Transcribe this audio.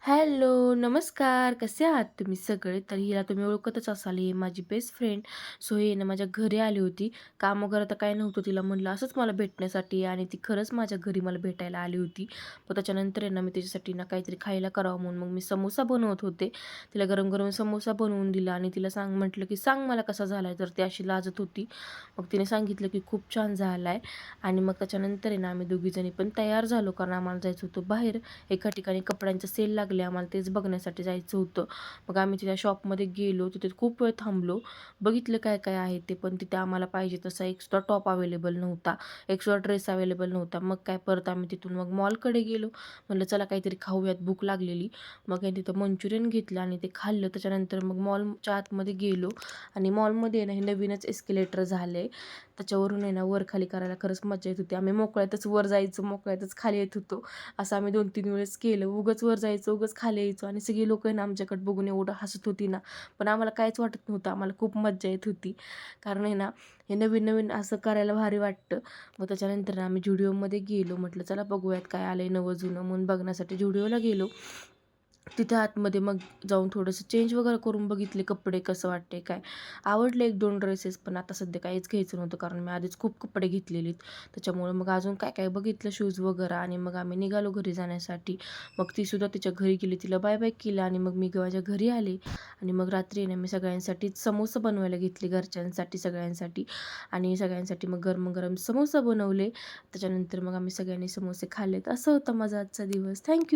Hello, नमस्कार. कसे आहात तुम्ही सगळे? तर हिला तुम्ही ओळखतच असाल, ही माझी बेस्ट फ्रेंड. सो ही ना माझ्या घरी आली होती. काम वगैरे तर काही नव्हतं. तिला म्हणलं असंच मला भेटण्यासाठी आणि ती खरंच माझ्या घरी मला भेटायला आली होती. मग त्याच्यानंतर आहे ना, मी तिच्यासाठी ना काहीतरी खायला करावं म्हणून मग मी समोसा बनवत होते. तिला गरम-गरम समोसा बनवून दिला आणि तिला म्हटलं, की "सांग मला कसा झालाय?" तर ती अशी लाजत होती. मग तिने सांगितलं, की "खूप छान झालाय." आणि मग त्याच्यानंतर आहे ना, आम्ही दोघीजणी पण तयार झालो कारण आम्हाला जायचं होतं बाहेर. एका ठिकाणी कपड्यांचे सेल लागले आम्हाला तेच बघण्यासाठी जायचं होतं. मग आम्ही तिच्या शॉपमध्ये गेलो, तिथे खूप वेळ थांबलो. बघितलं काय-काय आहे ते, पण तिथे आम्हाला पाहिजे तसा एक सुद्धा टॉप अवेलेबल नव्हता, एक सुद्धा ड्रेस अवेलेबल नव्हता. मग काय परत आम्ही तिथून मग मॉलकडे गेलो. म्हटलं चला काहीतरी खाऊयात, भूक लागलेली. मग हे तिथं मंचुरियन घेतलं आणि ते खाल्लं. त्याच्यानंतर मग मॉलच्या आतमध्ये गेलो आणि मॉलमध्ये ना हे नवीनच एस्केलेटर झालंय. त्याच्यावरून आहे ना वर खाली करायला खरंच मजा येत होती. आम्ही मोकळ्यातच वर जायचो, मोकळ्यातच खाली येत होतो. असं आम्ही 2-3 वेळेस केलं. उगाच वर जायचं, उगाच खाली यायचो आणि सगळी लोकं आहे ना आमच्याकडे बघून एवढं हसत होती ना, पण आम्हाला काहीच वाटत नव्हतं. आम्हाला खूप मज्जा येत होती. कारण आहे ना, हे नवीन-नवीन असं करायला भारी वाटतं. मग त्याच्यानंतर ना आम्ही Zudio गेलो. म्हटलं चला बघूयात काय आलंय नवं-जुनं म्हणून बघण्यासाठी Zudio गेलो. तिथे आतमध्ये मग जाऊन थोडंसं चेंज वगैरे करून बघितले कपडे कसं वाटते काय. आवडले 1-2 ड्रेसेस पण आता सध्या काहीच घ्यायचं नव्हतं कारण मी आधीच खूप कपडे घेतलेलीत. त्याच्यामुळे मग अजून काय-काय बघितलं शूज वगैरे आणि मग आम्ही निघालो घरी जाण्यासाठी. मग तीसुद्धा तिच्या घरी गेली. तिला बाय-बाय केलं आणि मग मी माझ्या घरी आले आणि मग रात्री ना मी सगळ्यांसाठी समोसा बनवायला घेतले घरच्यांसाठी सगळ्यांसाठी आणि सगळ्यांसाठी मग गरम-गरम समोसा बनवले. त्याच्यानंतर मग आम्ही सगळ्यांनी समोसे खाल्लेत. असा होता माझा आजचा दिवस. थँक